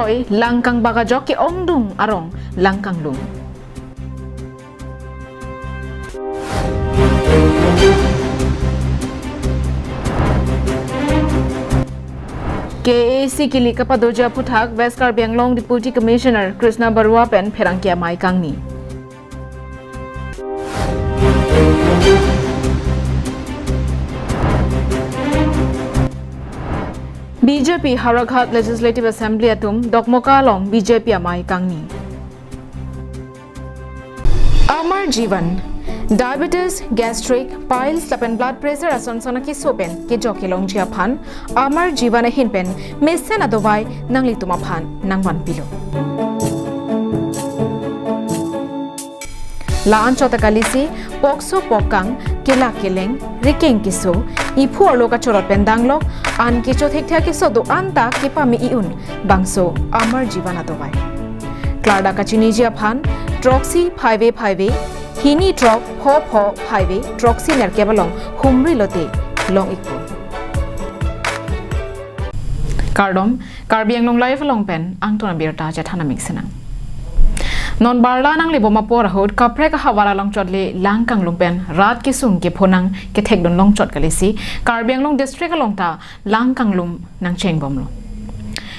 roi langkang bagajok ki ongdung arong langkang lung. KAC kili kapadoja puthak West Karbi Anglong Deputy Commissioner Krishna Barua pen pherangkia mai kangni. BJP Haraghat Legislative Assembly atum Dokmoka long BJP amai kangni. Amar Jivan Diabetes, gastric, piles, lapen blood pressure asonsona ki sopen ki joki long jia phan Amar Jivan hin pen mesen adovai nangli tuma phan nangwan pilo. Laan chota kalisi pokso pokang kila keleng rikeng kiso ipu aloka chorot pendanglok an kicho thekthia kiso do anta kipami iun bangso Amar Jivan adovai. Klarda kachini jia phan Troxy 5A Hini drop ho highway Troxy nerkebalong humri lote long ikpo. Kardom Karbi Anglong live long pen angtona birta jathana mixena. Non barla nang libo mapor hod kapre ka hawala long chodle langkang lumpen rat ki sung ke phonang ke thekdon long chot kalisi Karbi Anglong district long ta langkang lum nang chengbom lo.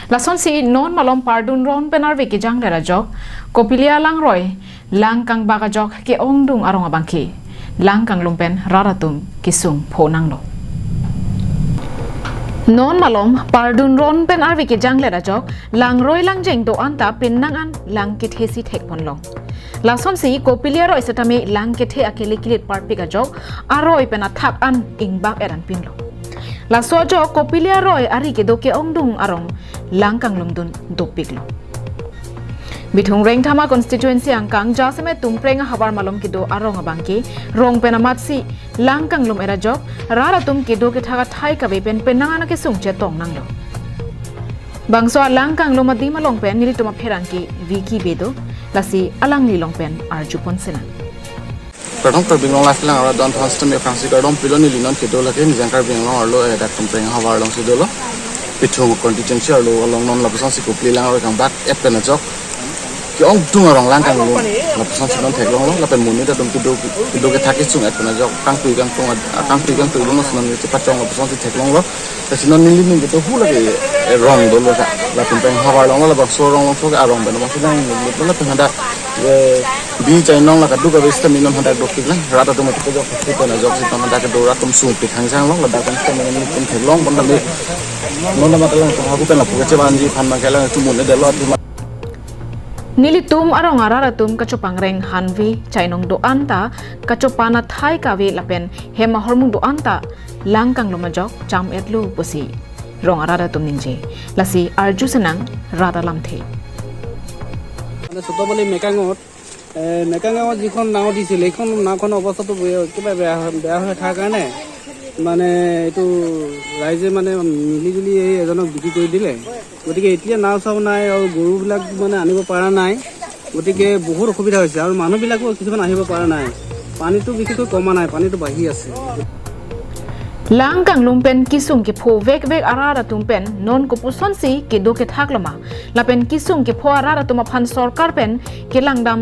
Lason si non malom pardun ron penar veki jang lera jok kopilia lang roy langkang baga jok ke ongdung arong abangki langkang lumpen raratum kisung phonang lo. Non malom pardun ron penar veki jang lera jok lang roy lang jeng do anta pinnang an lang ke thesi thek pon long. Lason si kopilia roy setame lang ke the akele kilit parpika jok aroy pena thak an ingbak eran pin lo. La sojo kopilia roy ari ke doke ongdung arong langkang lumdun dopik lo. Bithung reng thama constituency angkang jasame tumpreng habar malom ke do arong abangki rong penamat si langkang lum era jok rara tum ke do ke thaga thai ka pen penanga ke sungche tong nang lo. Bangso langkang lum adi malong pen nili tuma pherangki wiki bedo lasi alang li long pen arju ponsena. Kadang terbingung lah selang orang don fastum ya Francis kadang pilon ni linon kita lagi ni jangkar bingung arlo ada komplain hawar long sudah lo pitung contingency arlo long non lapisan si kupli lang orang kang bat epen ajok kiong tung orang langkang lo lapisan si non teglong lo lapen muni dah dong kido ke thakis sung epen ajok kang tui kang tui lo non cepat cong lapisan si teglong lo tapi non nili ni kita hula ke rong dulu lah lapen peng hawar long lo labak sorong long so ke arong beno maksudnya lo lapen ada bi chainong la kadu ka besta minon handa doktik lang rata tu mati jok kita na jok sita manda ke dora tum su pi khang sang long la da kan sta men ni tin thelong bon dali non na matalang ko haku pen la pu che banji phan ma kala tu mun de lo tu Nili tum arong arara tum kachopang reng hanvi chainong do anta kachopana thai ka we lapen hema hormung do anta langkang loma jok cham etlu pusi rong arara tum ninje lasi arju senang rata lamthe Soto boli mekangot jikhon naw disile ekhon nawkhon obostha to kiba beya hoye thar karone mane etu raije mane mili juli ei ejonok biki koi dile gotike etia naw saw nai aru goru bilak mane anibo para nai gotike bahut অসুবিধা hoise aru manu bilako kisuman ahibo para nai pani to biki to koma nai pani to bahi ase Langkang lumpen kisung ke pho vek arara tumpen non ko puson si ke do ke thakloma lapen kisung ke pho arara tuma phan sarkar pen ke langdam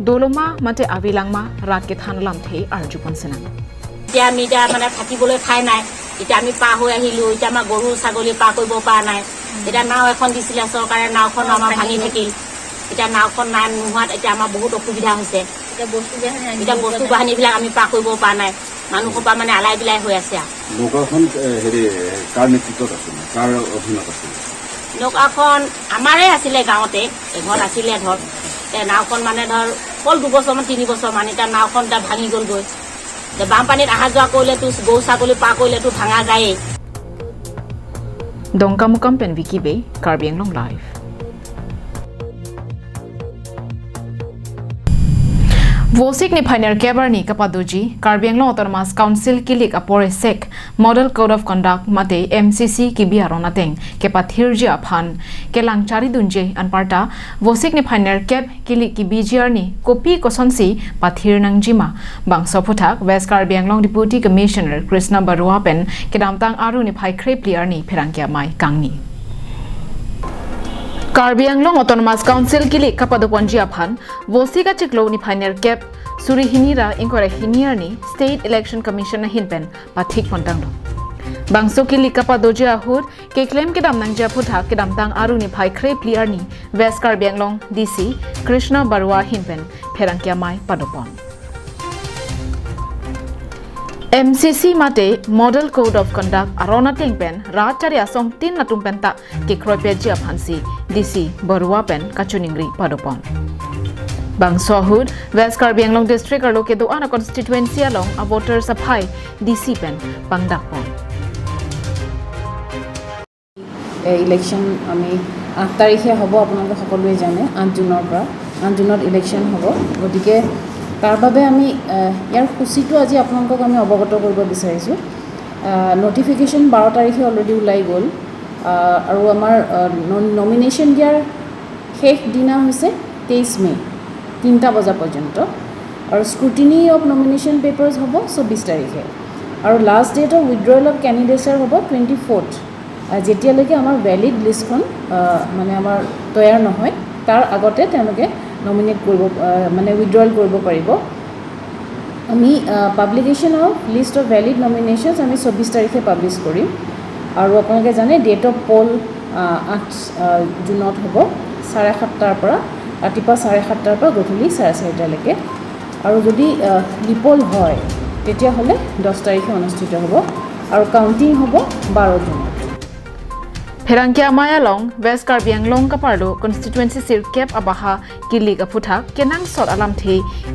doloma mate avilangma rat ke thanlam the arju ponsena এতিয়া আমি এতিয়া মানে থাকিবলৈ ঠাই নাই এতিয়া আমি পা হৈ আহিলো এতিয়া আমাৰ গৰু ছাগলী পা কৰিব পৰা নাই এতিয়া নাও এখন দিছিলে চৰকাৰে নাওখন আমাৰ ভাঙি থাকিল এতিয়া নাওখন নাই নোহোৱাত এতিয়া আমাৰ বহুত অসুবিধা হৈছে এতিয়া বস্তু বাহানীবিলাক আমি পা কৰিব পৰা নাই মানুহসোপা মানে আলাই বিলাই হৈ আছে লোকখন হেৰি কাৰ নেতৃত্বত আছে কাৰ অধীনত আছে নৌকাখন আমাৰে আছিলে গাঁৱতে এঘৰ আছিলে ধৰ নাওখন মানে ধৰ কল 2 বছৰমান 3 বছৰমান এতিয়া নাওখন এতিয়া ভাঙি গ'লগৈ বানপানীত অহা যোৱা কৰিলেতো গৰু ছাগলী পা কৰিলেতো ভাঙা যায়েই Dongka mukam pen wiki be Karbi Anglong live Vosik ni pioneer kebarni kapadoji Karbi Anglong Autonomous Council kilik apore sek Model Code of Conduct mate MCC ki biarona teng ke pathirji aphan ke langchari dunje anparta Vosik ni pioneer keb kilik ki BGR ni kopi kosonsi pathir nangjima bangso phuthak West Karbi Anglong Deputy Commissioner Krishna Barua pen ke damtang aru ni phai khrep clear ni phirangkya mai kangni Karbi Anglong Autonomous Council kili kapadopon jiaphan Vosika Chiklo ni Pioneer Cap Suri Hinira Inquire Hinirni State Election Commission na hinpen pathik pontang Bangso kili kapadojia hud ke claim ke damnang japutha ke damtang aru ni phai khre clear ni West Karbi Anglong DC Krishna Barwa hinpen pherangkia mai padopon MCC mate Model Code of Conduct arona tingpen rachari asom tin natum penta ke krope jia phansi DC Barwa pen kachuningri padopon Bangso hud West Karbi Anglong District arlo ke doana constituency along a voters aphai DC pen pangdakpon election আমি 8 তাৰিখে হ'ব আপোনালোকে সকলোৱে জানে 8 জুনৰ পৰা 8 জুনত election হ'ব গতিকে তাৰ বাবে আমি ইয়াৰ খুচিটো আজি আপোনালোকক আমি অৱগত কৰিব বিচাৰিছো নটিফিকেশন 12 তাৰিখে অলৰেডি ওলাই গ'ল আৰু আমাৰ নমিনেশন দিয়াৰ শেষ দিনা হৈছে 23 মে 3টা বজা পৰ্যন্ত আৰু স্ক্ৰুটিনি অফ নমিনেশন পেপাৰছ হ'ব 24 তাৰিখে আৰু last date of withdrawal of ক্যান্ডিডেটছৰ হ'ব 24th যেতিয়ালৈকে আমাৰ ভ্যালিড লিষ্টখন মানে আমাৰ তৈয়াৰ নহয় তাৰ আগতে তেওঁলোকে নমিনেট কৰিব মানে উইথড্ৰল কৰিব পাৰিব আমি publication of list of valid nominations আমি 24 তাৰিখে পাবলিশ কৰিম আৰু আপোনালোকে জানে ডেট অফ পোল 8 জুনত হ'ব 7:30 পৰা ৰাতিপুৱা 7:30 পৰা গধূলি 4:30 লৈকে আৰু যদি ৰিপোল হয় তেতিয়া হলে 10 তাৰিখে অনুষ্ঠিত হ'ব আৰু কাউন্টিং হ'ব 12 জুনত Pherangkia Mayalong West Karbi Anglong kapardo constituency sir cap abaha kili kaputha kenang sot alam the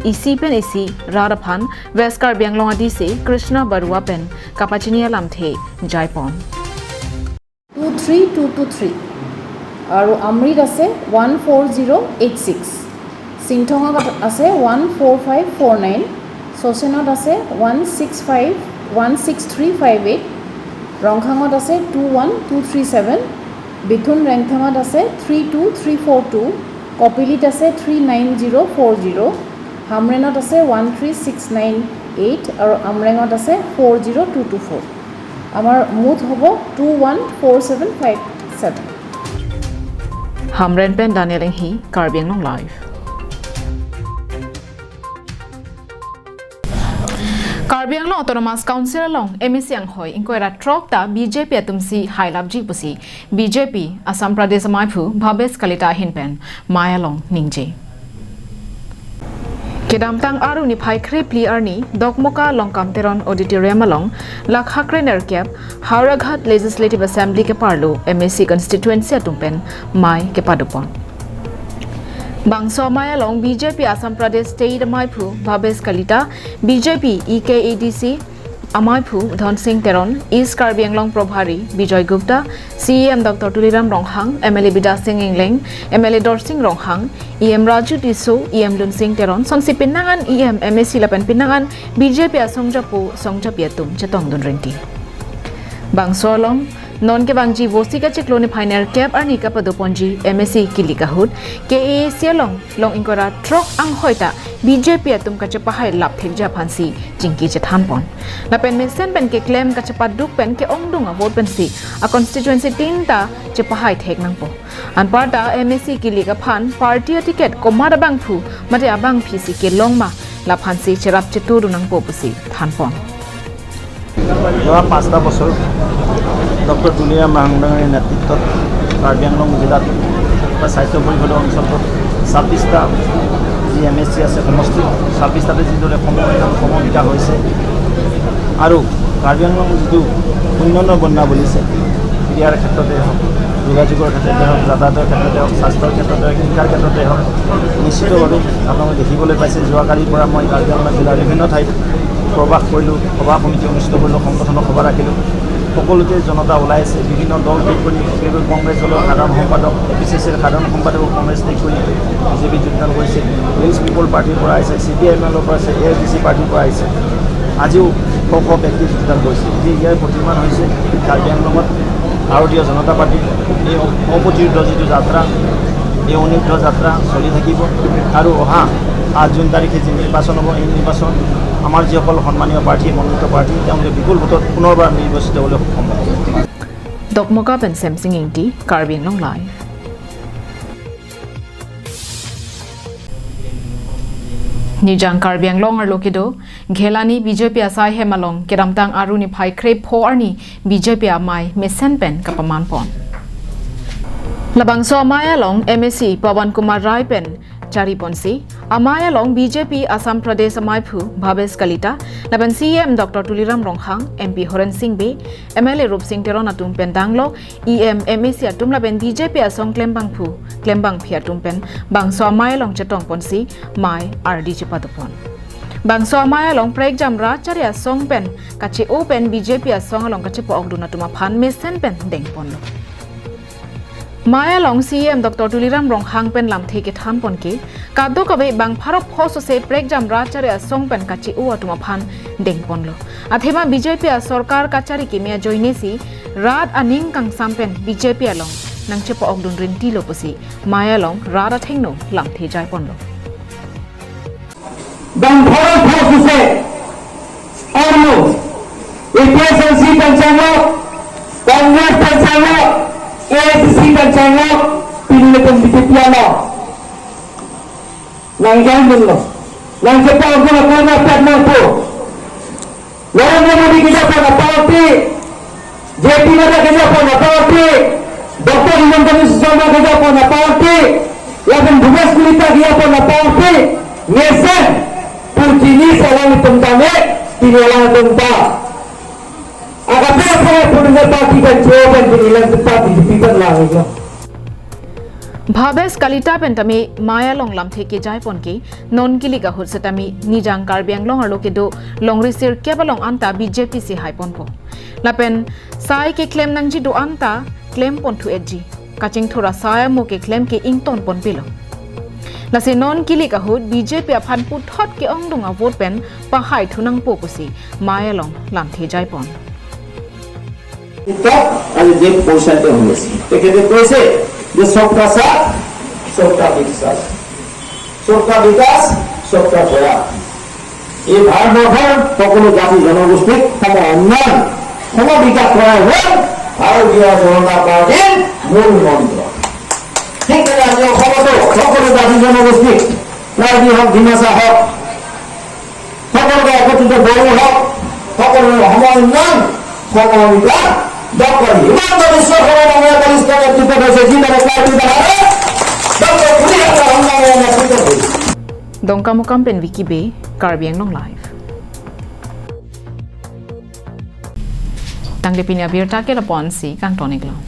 EC pen EC Radaphan West Karbi Anglong DC Krishna Barwa pen kapachini alam the Jaipon 23223 আৰু আমৰিত আছে 14086 সিংথঙত আছে 14549 সোসেনত আছে 16358 ৰংখাঙত আছে 21237 বিথুন ৰেংথাঙত আছে 32342 কপিলিত আছে 39040 হামৰেনত আছে 13698 আৰু আমৰেঙত আছে 40224 আমাৰ মুঠ হ'ব 214757 Hamren pen Daniel Enghi Karbi Anglong live Karbi Anglong Autonomous Council along MEC Anghoi inquira trok ta BJP atumsi hailab ji pusi BJP Assam Pradesh Maipu Bhabes Kalita hinpen Mayalong Ningje Kedamtang aru ni phai khre pliar ni Dokmoka Longkam Teron Auditorium along Lakhakrener Cap Hauraghat Legislative Assembly ke parlo MEC constituency atumpen Mai ke padupon Bangso Mayalong BJP Assam Pradesh State Maipu Bhabes Kalita BJP EKADC Amaipu Dhon Singh Teron East Karbi Anglong Probhari Bijoy Gupta CEM Dr. Tuliram Ronghang MLA Bidas Singh Ingleng MLA Dor Singh Ronghang EM Raju Tiso EM Lun Singh Teron Sonsi Pinangan EM MSC Lapan Pinangan BJP Asongjapu Songjapiatum Chetong Dun Renti Bangso Long non ke bangji vosika chikloni final cap ani ka padoponji MSC kilikahut KAC long inkora trok ang hoita BJP atum ka chapahai lap thekja phansi jingki che thanpon la pen mesen pen ke claim ka chapaduk pen ke ongdunga vote pen si a constituency tinta chapahai thek nangpo an parta MSC kilika phan party ticket komada bangphu mate abang phisi ke longma la phansi cherap cheturu nangpo pusi thanpon যোৱা 5টা বছৰ doctor তুলিয়া মাহংডাঙৰ নেতৃত্বত কাৰ্বি আংলং জিলাত স্বাস্থ্য পৰিষদৰ অঞ্চলটোত 26টা যি MSC আছে সমষ্টি 26টাতে যিদৰে সমবিকা হৈছে আৰু কাৰ্বি আংলং যিটো উন্নয়ন বন্যা বুলিছে ক্ৰীড়াৰ ক্ষেত্ৰতে হওক যোগাযোগৰ ক্ষেত্ৰতে হওক যাতায়াতৰ ক্ষেত্ৰতে হওক স্বাস্থ্যৰ ক্ষেত্ৰতে হওক শিক্ষাৰ ক্ষেত্ৰতে হওক নিশ্চিতভাৱে আপোনালোকে দেখিবলৈ পাইছে যোৱাকালিৰ পৰা মই কাৰ্বি আংলং জিলাৰ বিভিন্ন ঠাইত প্ৰবাস কৰিলোঁ সভা সমিতি অনুষ্ঠিত কৰিলোঁ সংগঠনৰ সভা ৰাখিলোঁ সকলোতে জনতা ওলাই আছে বিভিন্ন দল ঠিক কৰি কংগ্ৰেছ দলৰ সাধাৰণ সম্পাদক APCCৰ সাধাৰণ সম্পাদক কংগ্ৰেছ ঠিক কৰি BJP যোগদান কৰিছে নিউজ পিপল পাৰ্টিৰ পৰা আহিছে CPIMৰ পৰা আছে AIDC পাৰ্টিৰ পৰা আহিছে আজিও শ ব্যক্তি যোগদান কৰিছে ইয়াৰ প্ৰতিমান হৈছে কাৰ্বি আংলঙত ভাৰতীয় জনতা পাৰ্টি এই অপ্ৰতিৰোধ যিটো যাত্ৰা এই অনিৰুদ্ধ যাত্ৰা চলি থাকিব আৰু অহা 8 জুন তাৰিখে যি নিৰ্বাচন হ'ব এই নিৰ্বাচন আমাৰ যিসকল সন্মানীয় প্ৰাৰ্থী মনোনীত প্ৰাৰ্থী তেওঁলোকে বিপুল ভোটত পুনৰবাৰ নিৰ্বাচিত হ'বলৈ সক্ষম হ'ব Dokmoka pen Samsung Inti Karbi Anglong live Nijang Karbi Anglong Arlokido, Gelani BJP Asai Hemalong, Keramtang Aruni Pai Krep Po Arni, BJP Amai, Mesenpen Kapaman Pon. Labangso Amaya Long, MSC, Pawan Kumar Rai Pen, Chari Ponsi, Amaya Long, BJP Assam Pradesh Amaipu, Bhabes Kalita, Laban CM Dr. Tuliram Ronghang, MP Horan Singh B, MLA Rup Singh Teron Atum Pendanglo, EM MSC Atum Laban BJP Asong Klembang Pu, Klembang Piatum Pen, Bangso Amaya Long Chetong Ponsi, Mai RD Chipadupon. Bangso Amaya Long Prek Jam Rachari Asong Pen, Kachi Open BJP Asong Along Kachipo Ogduna Tuma Pan Mesen Pen Deng Ponlo. Maya Long CM Dr. Tuliram Ronghang Pen Lam Take it Ham Ponki, Kado Kabe Bang Parop Hoso se Prek Jam Rachari Asong Pen Kachi Ua Tuma Pan Deng Ponlo. Athema BJP Sorkar Kachari Kimia Joinesi, Rad Aning Kang Sampen BJP Along, Nang Chepo Ogdun Rinti Loposi, Maya Long, Rada Tengno, Lam Te Jai Ponlo. Bang Parop Hoso se, Arno, APSLC Panchalo, Congress Panchalo, ASC Panchalo, Pilihan BJP Langgan dulu, langgan tahu apa pernah tu. Orang Modi kita pernah parti, JP kita pernah parti, Dr. Imam Sama kita pernah parti, lapan Bhugas Kulita dia pernah parti, Nesen, Purjini salam tentangnya, tinialang tentang. Agak apa yang parti kan jawaban tinialang tentang BJP kan lagi. Bhabes Kalita Pentami, Maya Long Lam Take Jai Ponki, Non Kilika Hutsetami, Nijang Karbiang Long Alokido, Long Risir Kebalong Anta BJP si Hai Ponpo. Lapen, Sai ke claim Nangji do Anta, claim Pontu Edji, Kaching Thura Saya Mo ke claim ke Ington Ponpilo. Lasi Non Kilika Hut, BJP Apan Putot ke Ongdong a vote pen, Pahai Tunang Pokusi, Maya Long Lam Te Jai Pon. Ada dia portion tu homeless. Teknik tu se. ये सबका साथ सबका विकास सबका विकास सबका प्रयास ये भारतবর্ষের সকল জাতি জনগোষ্ঠীর উন্নয়ন বিকাশ করা হল ভারতীয় জনতা পার্টির মূল মন্ত্র ঠিক আছে সকল জাতি জনগোষ্ঠী রাজনীতি হোক ডিমাসা হোক সকলকে একত্রিত গড়ে হোক সকলের উন্নয়ন সকল বিকাশ Dr. Imam বিশ্ব সভাপতি পরিষ্কার নেতৃত্ব করেছে জিন্দাবাদ পার্টি দ্বারা ডক্টর তুলিরাম রংহাং নেতৃত্ব করেছে Dongka Mukam Pen Wiki Be, Karbiang Long Live. Tang Depinya Birta ke Lapon si Kang Tonik Long.